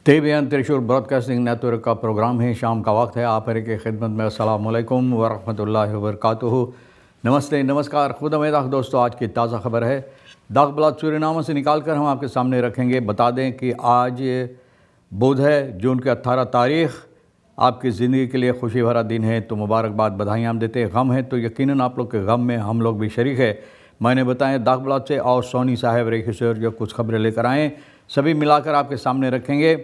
तेबियन त्रिशूल broadcasting network का programme है। शाम का वक्त है। आप हर की खिदमत में अस्सलाम वालेकुम व रहमतुल्लाहि व बरकातुहू। नमस्ते, नमस्कार, खुद मेदाख दोस्तों। आज की ताज़ा खबर है दागबलात सूरीनामा से निकाल कर हम आपके सामने रखेंगे। बता दें कि आज बुध है, जून की 18 तारीख़। आपकी ज़िंदगी के लिए खुशी भरा दिन है तो मुबारकबाद, बधाइयाँ हम देते हैं। गम है तो यकीनन आप लोग के गम में हम लोग भी शरीक है। मैंने बताएं दागबलात से और सोनी साहब रेखिसर जो कुछ खबरें लेकर आएँ सभी मिलाकर आपके सामने रखेंगे।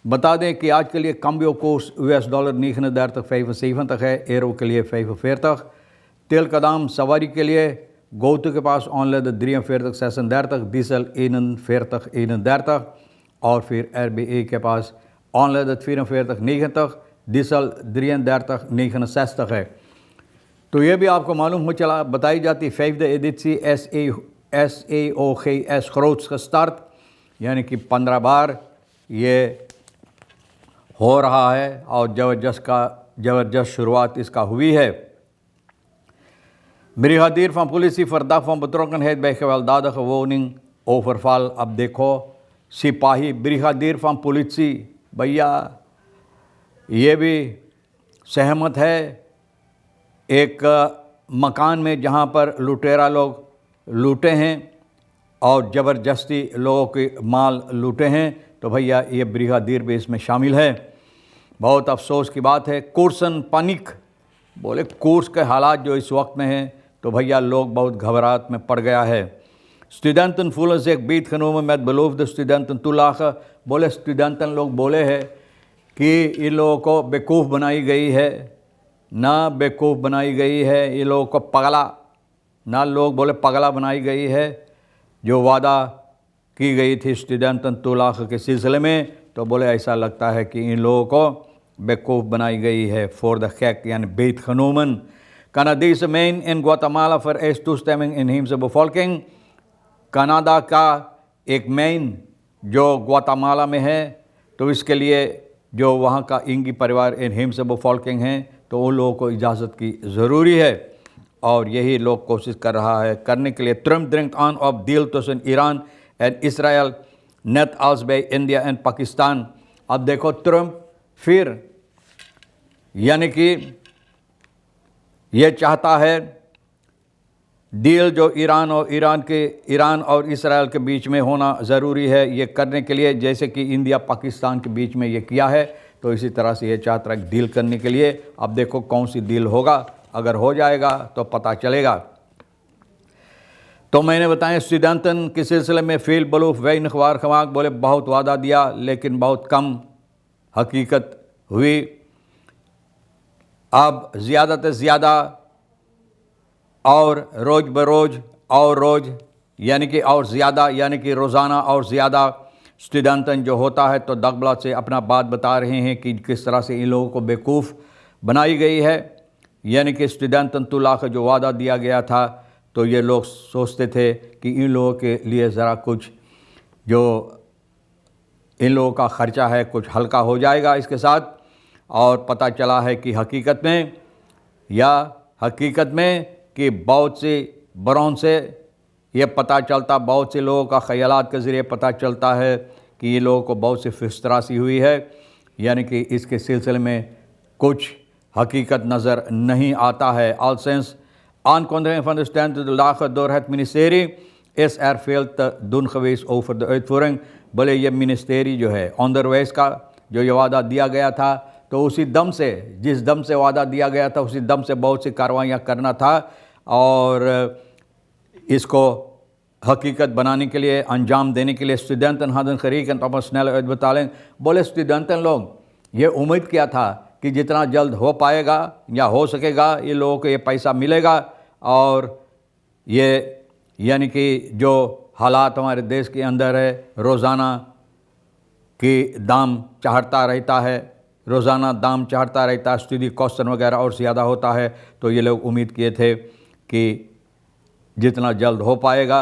बता दें कि आज के लिए कम्बियो कोर्स $, 39 तक है। एरो के लिए 45 तेल का दाम सवारी के लिए गोतु के पास ऑनलाइन 43 सेशन देर तक, डीजल 41 और फिर RBA के पास ऑनलाइन 44 डीजल 33 है। तो ये भी आपको मालूम हो चला बताई जाती फैफ एडिसी SAOGS खरोच का स्टार्ट, यानी कि 15 बार ये हो रहा है और ज़बरदस्त शुरुआत इसका हुई है। ब्रिगादियर van politie verdacht van betrokkenheid bij gewelddadige woningoverval। अब देखो, सिपाही ब्रिगादियर van politie, भैया ये भी सहमत है एक मकान में जहाँ पर लुटेरा लोग लूटे हैं और ज़बरदस्ती लोगों के माल लूटे हैं। तो भैया ये ब्रिगादियर भी इसमें शामिल है। बहुत अफसोस की बात है। कोर्सन पानिक बोले कोर्स के हालात जो इस वक्त में हैं तो भैया लोग बहुत घबराहट में पड़ गया है। स्टूडेंटन फूल से एक बीत खनों में बलूफ स्टूडेंटन तुलाख बोले स्टूडेंटन लोग बोले हैं कि इन लोगों को बेवकूफ़ बनाई गई है, ना बेवकूफ़ बनाई गई है, ये लोगों को पगला ना, लोग बोले पगला बनाई गई है। जो वादा की गई थी स्टूडेंटन तुलाख के सिलसिले में तो बोले ऐसा लगता है कि इन लोगों को बेवकूफ़ बनाई गई है। फॉर द खैक यानी बेत खनूमन Canadese main in Guatemala vereist toestemming inheemse bevolking। Canada का एक मेन जो ग्वाटामाला में है तो इसके लिए जो वहाँ का इंगी परिवार इनहेम्से bevolking हैं तो उन लोगों को इजाज़त की ज़रूरी है और यही लोग कोशिश कर रहा है करने के लिए। Trump drink on off deal tussen Iran and Israel net als bij India and Pakistan. अब देखो ट्रम्प फिर यानी कि ये चाहता है डील जो ईरान और इसराइल के बीच में होना ज़रूरी है ये करने के लिए, जैसे कि इंडिया पाकिस्तान के बीच में ये किया है तो इसी तरह से ये चाहता है डील करने के लिए। अब देखो कौन सी डील होगा, अगर हो जाएगा तो पता चलेगा। तो मैंने बताया स्टूडेंटन के सिलसिले में फील बलूफ वे नखवार खमाक बोले बहुत वादा दिया लेकिन बहुत कम हकीकत हुई। अब ज़्यादा से ज़्यादा और रोज़ बरोज़ और रोज़ यानी कि और ज़्यादा यानी कि रोज़ाना और ज़्यादा स्टूडेंटन जो होता है तो दागबलात से अपना बात बता रहे हैं कि किस तरह से इन लोगों को बेवकूफ़ बनाई गई है। यानी कि स्टूडेंटन तुलाख जो वादा दिया गया था तो ये लोग सोचते थे कि इन लोगों के लिए ज़रा कुछ जो इन लोगों का ख़र्चा है कुछ हल्का हो जाएगा इसके साथ। और पता चला है कि हकीकत में कि बहुत सी बरों से ये पता चलता, बहुत से लोगों का ख़यालात के ज़रिए पता चलता है कि ये लोगों को बहुत सी फिस्तरासी हुई है। यानी कि इसके सिलसिले में कुछ हकीकत नज़र नहीं आता है। आलसेंस aankondiging van de steun te lagen door het ministerie is veel te doen geweest over de uitvoering। बोले ये मिनिस्ट्री जो है onderwijs का जो ये वादा दिया गया था तो उसी दम से जिस दम से वादा दिया गया था उसी दम से बहुत सी कार्रवाइयाँ करना था और इसको हकीकत बनाने के लिए अंजाम देने के लिए स्टूडेंटन hadden gerekend op een snelle uitbetaling। बोले स्टूडेंटन लोग ये उम्मीद किया था कि जितना जल्द हो पाएगा या हो सकेगा ये लोगों को ये पैसा मिलेगा और ये यानी कि जो हालात हमारे देश के अंदर है रोज़ाना की दाम चढ़ता रहता है, रोज़ाना दाम चढ़ता रहता है, स्टडी कॉस्टन वगैरह और ज़्यादा होता है तो ये लोग उम्मीद किए थे कि जितना जल्द हो पाएगा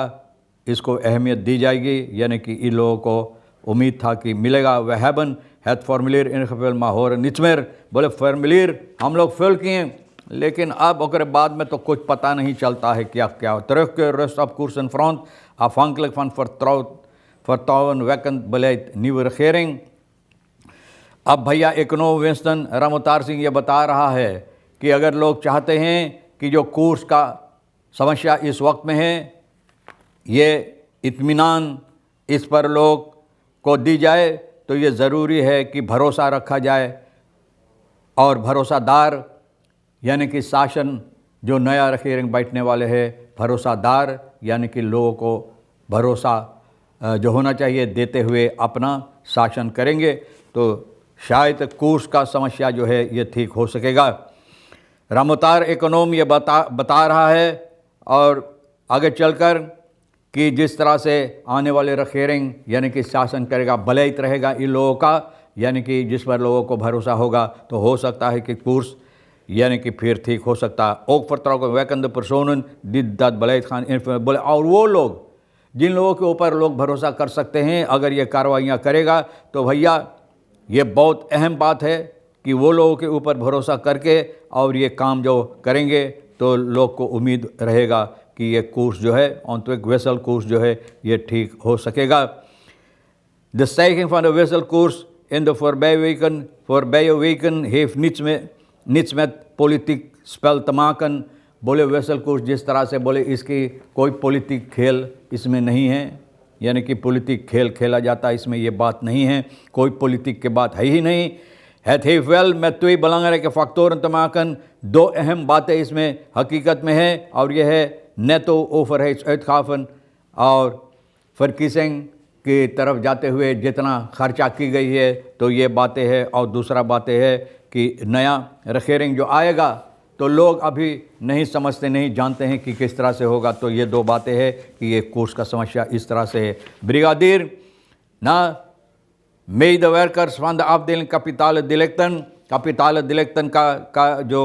इसको अहमियत दी जाएगी। यानी कि इन लोगों को उम्मीद था कि मिलेगा। वह हैबन het formulier ingevuld maar horen niets meer। बोले फॉर्मुलियर हम लोग फिल किए लेकिन अब ओकरे बाद में तो कुछ पता नहीं चलता है क्या क्या। terug के rust op koers en front afhankelijk van vertrouwenwekkend beleid। nieuwe regering अब भैया इकोनॉम विंस्टन रामोतार सिंह ये बता रहा है कि अगर लोग चाहते हैं कि जो कोर्स का समस्या इस वक्त में है ये इत्मीनान इस पर लोग को दी जाए, तो ये ज़रूरी है कि भरोसा रखा जाए और भरोसादार यानी कि शासन जो नया रखेंगे बैठने वाले हैं, भरोसादार यानी कि लोगों को भरोसा जो होना चाहिए देते हुए अपना शासन करेंगे तो शायद कोर्स का समस्या जो है ये ठीक हो सकेगा। रामोतार इकोनॉम ये बता रहा है और आगे चलकर कि जिस तरह से आने वाले रखेरिंग यानी कि शासन करेगा भलाहित रहेगा इन लोगों का, यानी कि जिस पर लोगों को भरोसा होगा तो हो सकता है कि कोर्स यानी कि फिर ठीक हो सकता है। ओक vertrouwen wekkende personen die dat beleid gaan invullen। और वो लोग जिन लोगों के ऊपर लोग भरोसा कर सकते हैं अगर ये कार्रवाइयाँ करेगा तो भैया ये बहुत अहम बात है कि वो लोगों के ऊपर भरोसा करके और ये काम जो करेंगे तो लोग को उम्मीद रहेगा कि ये कोर्स जो है आंतरिक वेसल कोर्स जो है ये ठीक हो सकेगा। De stijging van de wisselkoers in de voorbije weken heeft niets met politiek spel te maken। बोले wisselkoers जिस तरह से बोले इसकी कोई पॉलिटिक खेल इसमें नहीं है, यानी कि पॉलिटिक खेल खेला जाता है इसमें ये बात नहीं है, कोई पॉलिटिक की बात है ही नहीं। Het heeft wel met twee belangrijke factoren te maken। दो अहम बातें इसमें हकीकत में है और यह है नेटो overheidsuitgaven और verkiezing की तरफ जाते हुए जितना खर्चा की गई है तो ये बातें हैं। और दूसरा बातें है कि नया रखेरिंग जो आएगा तो लोग अभी नहीं समझते नहीं जानते हैं कि किस तरह से होगा। तो ये दो बातें हैं कि ये कोर्स का समस्या इस तरह से है। ब्रिगादिर ना medewerkers van de afdeling kapitale delicten का जो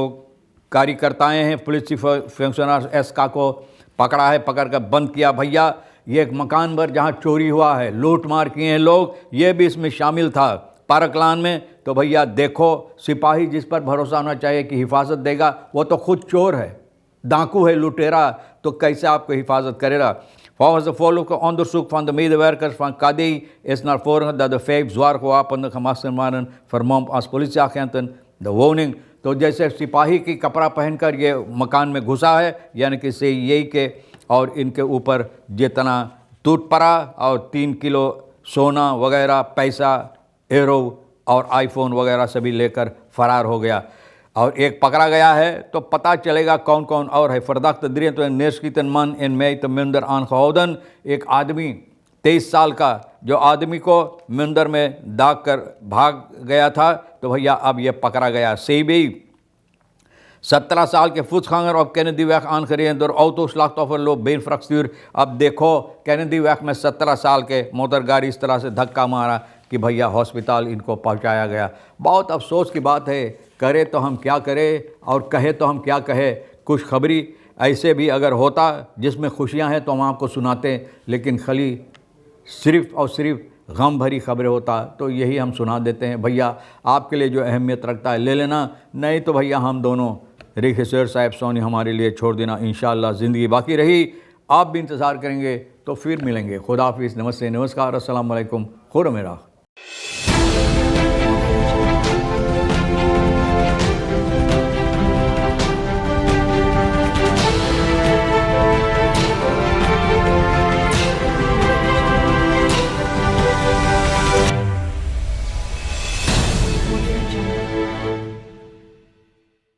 कार्यकर्ताएँ हैं पुलिस फंक्शनर्स एसका को पकड़ा है, पकड़ कर बंद किया। भैया ये एक मकान पर जहाँ चोरी हुआ है, लूट मार किए हैं लोग, ये भी इसमें शामिल था पारकलान में। तो भैया देखो सिपाही जिस पर भरोसा होना चाहिए कि हिफाजत देगा वो तो खुद चोर है, डाकू है, लुटेरा, तो कैसे आपको हिफाजत करेगा। Volgens de voorlopige onderzoek van de medewerkers van KD is naar voren dat de 5 zwaar gewapende gemaskerde mannen vermomd als politieagenten de woning। तो जैसे सिपाही की कपड़ा पहनकर ये मकान में घुसा है यानी कि यही के और इनके ऊपर जितना टूट पड़ा और 3 किलो सोना वगैरह पैसा एरो और आईफोन वगैरह सभी लेकर फरार हो गया। और एक पकड़ा गया है तो पता चलेगा कौन कौन और है। verdachte 23 neerschieten man in mei te Minder aangehouden। एक आदमी 23 साल का जो आदमी को मिंदर में दाग कर भाग गया था तो भैया अब ये पकड़ा गया। CB 17 साल के voetganger op Kennedyweg aangereden door autoslachtoffer loopt beenfractuur। अब देखो Kennedyweg में 17 साल के मोटरगाड़ी इस तरह से धक्का मारा कि भैया हॉस्पिटल इनको पहुंचाया गया। बहुत अफसोस की बात है, करे तो हम क्या करें और कहे तो हम क्या कहें। खुशखबरी ऐसे भी अगर होता जिसमें खुशियां हैं तो हम आपको सुनाते, लेकिन खाली सिर्फ़ और सिर्फ गम भरी खबरें होता तो यही हम सुना देते हैं। भैया आपके लिए जो अहमियत रखता है ले लेना, नहीं तो भैया हम दोनों रिखसर साहब सोनी हमारे लिए छोड़ देना। इंशाअल्लाह ज़िंदगी बाकी रही आप भी इंतज़ार करेंगे तो फिर मिलेंगे। खुदा हाफिज़, नमस्ते, नमस्कार, अस्सलाम वालेकुम, खुदा मेरा।